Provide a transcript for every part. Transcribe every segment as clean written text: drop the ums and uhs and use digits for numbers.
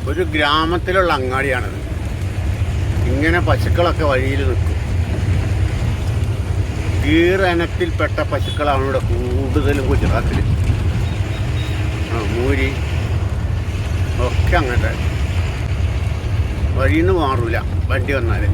ഒരു ഗ്രാമത്തിലുള്ള അങ്ങാടിയാണത്. ഇങ്ങനെ പശുക്കളൊക്കെ വഴിയിൽ നിൽക്കും. ഗീർ ഇനത്തിൽപ്പെട്ട പശുക്കളാണ് ഇവിടെ കൂടുതലും ഗുജറാത്തിൽ. മൂരി ഒക്കെ അങ്ങനത്തെ വഴിയിൽ നിന്ന് മാറൂല വണ്ടി വന്നാൽ.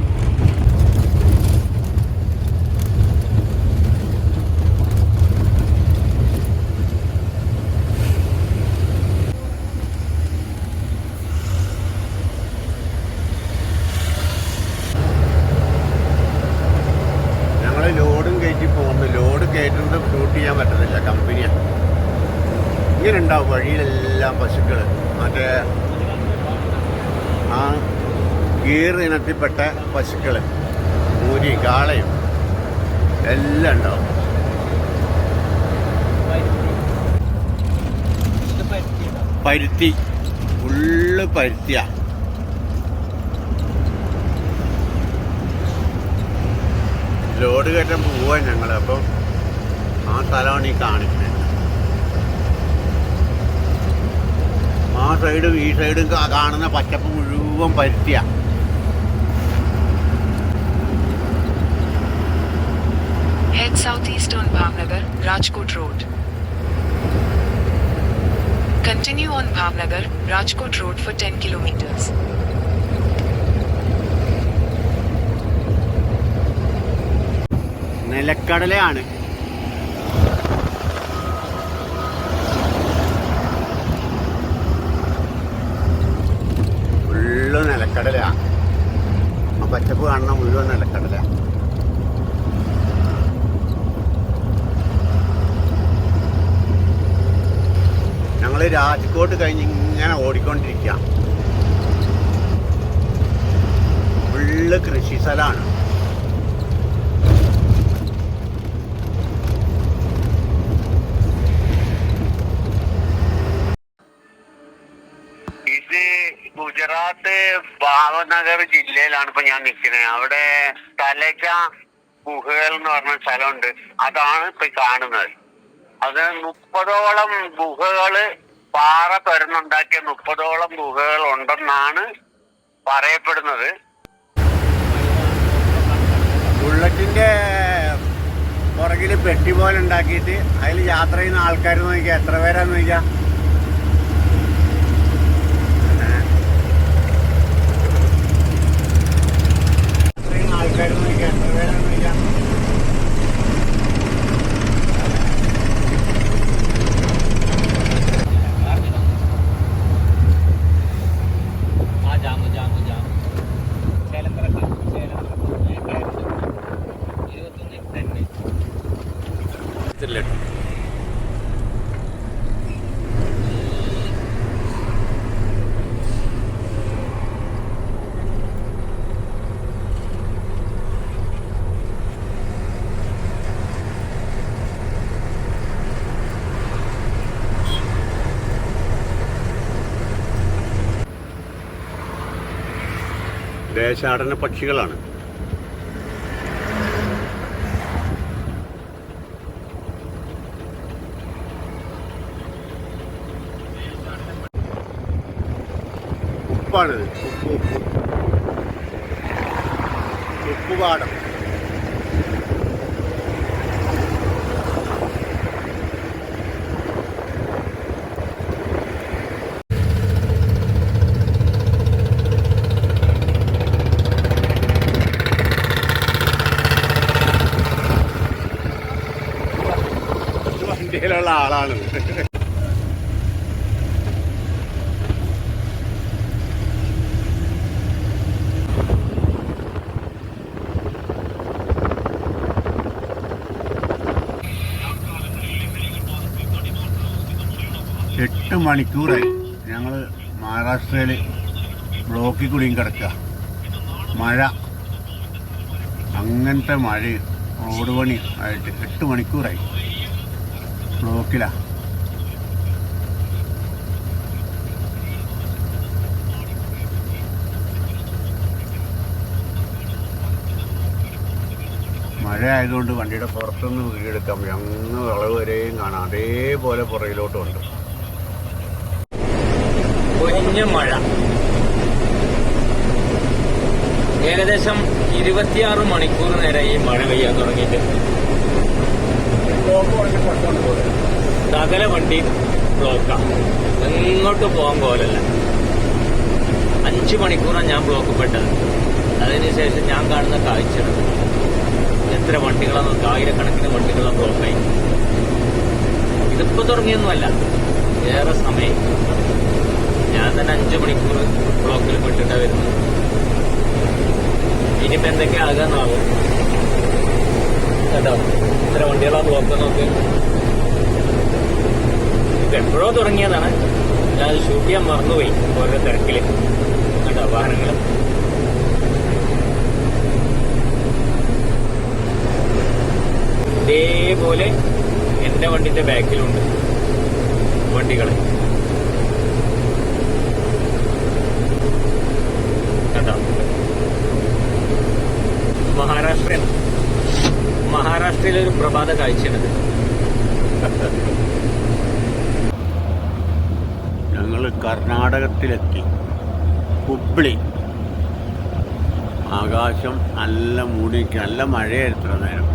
ലോഡും കയറ്റി പോകുന്നു. ലോഡ് കയറ്റുന്നത് ഷൂട്ട് ചെയ്യാൻ പറ്റുന്നില്ല, കമ്പനിയാണ്. ഇങ്ങനെ ഉണ്ടാവും വഴിയിലെല്ലാം പശുക്കൾ. മറ്റേ ആ ഗീർ ഇനത്തിൽപ്പെട്ട പശുക്കൾ, മൂരി, കാളയും എല്ലാം ഉണ്ടാവും. പരുത്തി, ഫുള്ള് പരുത്തിയാ. ലോഡ് കയറ്റാൻ പോവാൻ ഞങ്ങൾ. അപ്പം ആ സ്ഥലമാണ് ഈ കാണിക്കുന്നത്. ആ സൈഡും ഈ സൈഡും കാണുന്ന പച്ചപ്പ് മുഴുവൻ പരുത്തിയ. Head southeast on Bhavnagar, Rajkot Road. Continue on Bhavnagar, Rajkot Road for 10 kilometers. നിലക്കടലയാണ്. Full നിലക്കടലയാണ്. ആ പച്ചപ്പ് കാണുന്ന മുഴുവൻ നിലക്കടല. ഞങ്ങൾ രാജ്കോട്ട് കഴിഞ്ഞ് ഇങ്ങനെ ഓടിക്കൊണ്ടിരിക്കുക. ഫുള്ള് കൃഷി സ്ഥലമാണ്. ഗുജറാത്ത് ഭാവനഗർ ജില്ലയിലാണ് ഇപ്പൊ ഞാൻ നിൽക്കുന്നത്. അവിടെ തലക ഗുഹകൾ എന്ന് പറഞ്ഞ സ്ഥലമുണ്ട്. അതാണ് ഇപ്പൊ കാണുന്നത്. അത് 30ഓളം ഗുഹകള്, പാറ തുരന്നുണ്ടാക്കിയ 30ഓളം ഗുഹകൾ ഉണ്ടെന്നാണ് പറയപ്പെടുന്നത്. ബുള്ളറ്റിന്റെ പുറകില് പെട്ടി പോലെ ഉണ്ടാക്കിയിട്ട് അതിൽ യാത്ര ചെയ്യുന്ന ആൾക്കാർ നോക്കിയാൽ എത്ര പേരാന്ന് ചോദിക്കാം. ദേശാടന പക്ഷികളാണ്. ഉപ്പാണിത്, ഉപ്പുപാടം. വണ്ടിയിലുള്ള ആളാണ്. എട്ട് മണിക്കൂറായി ഞങ്ങൾ മഹാരാഷ്ട്രയിൽ ബ്ലോക്കിൽ കൂടിയും കിടക്കുക. മഴ, അങ്ങനത്തെ മഴ, റോഡ് പണി ആയിട്ട് 8 മണിക്കൂറായി ബ്ലോക്കിലാണ്. മഴ ആയതുകൊണ്ട് വണ്ടിയുടെ പുറത്തുനിന്ന് വീടെടുക്കാൻ പറ്റും. അങ്ങ് വളവ് വരെയും കാണാം. അതേപോലെ പുറകിലോട്ടുമുണ്ട്. മഴ ഏകദേശം 26 മണിക്കൂർ നേരെ ഈ മഴ പെയ്യാൻ തുടങ്ങിയിട്ട് സകല വണ്ടി ബ്ലോക്കാണ്. എങ്ങോട്ട് പോകാൻ പോലല്ല. 5 മണിക്കൂറാണ് ഞാൻ ബ്ലോക്ക് പെട്ടത്. അതിനുശേഷം ഞാൻ കാണുന്ന കാഴ്ചകൾ എത്ര വണ്ടികളാണ്, ആയിരക്കണക്കിന് വണ്ടികളാണ് ബ്ലോക്കായി. ഇതിപ്പോ തുടങ്ങിയൊന്നുമല്ല, ഏറെ സമയം. ഞാൻ തന്നെ 5 മണിക്കൂർ ബ്ലോക്കിൽ പെട്ടിട്ടാ വരുന്നത്. ഇനിയിപ്പോ എന്തൊക്കെയാ ആകാന്നാവും കേട്ടോ. ഇത്ര വണ്ടികളാ ബ്ലോക്ക് നോക്ക്. ഇത് എപ്പോഴോ തുടങ്ങിയതാണ്. ഞാൻ അത് ഷൂട്ട് ചെയ്യാൻ മറന്നുപോയി ഓരോ തിരക്കില് കേട്ടോ. വാഹനങ്ങൾ ഇതേപോലെ എന്റെ വണ്ടിന്റെ ബാക്കിലുണ്ട് വണ്ടികള് കേട്ടോ. മഹാരാഷ്ട്രയിലെ ഒരു പ്രഭാത കാഴ്ചയാണിത്. ഞങ്ങൾ കർണാടകത്തിലെത്തി. ഹുബ്ലി. ആകാശം നല്ല മൂടിക്ക്, നല്ല മഴയായിരുന്നു നേരം.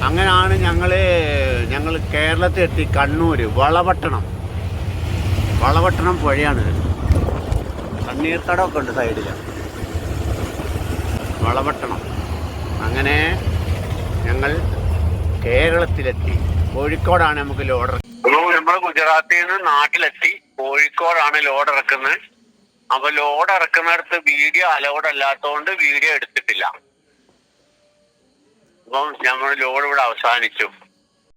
അങ്ങനെയാണ് ഞങ്ങൾ കേരളത്തിലെത്തി. കണ്ണൂര് വളപട്ടണം പുഴയാണിത്. തണ്ണീർത്തടമൊക്കെ ഉണ്ട് സൈഡിൽ. വളപട്ടണം. അങ്ങനെ ഞങ്ങൾ കേരളത്തിലെത്തി. കോഴിക്കോടാണ് നമുക്ക് ലോഡ്. നമ്മൾ ഗുജറാത്തിൽ നിന്ന് നാട്ടിലെത്തി. കോഴിക്കോടാണ് ലോഡ് ഇറക്കുന്നത്. അപ്പൊ ലോഡ് ഇറക്കുന്നിടത്ത് വീഡിയോ അലൗഡ് അല്ലാത്തതുകൊണ്ട് വീഡിയോ എടുത്തിട്ടില്ല. അപ്പം നമ്മൾ ലോഡ് ഇവിടെ അവസാനിച്ചു.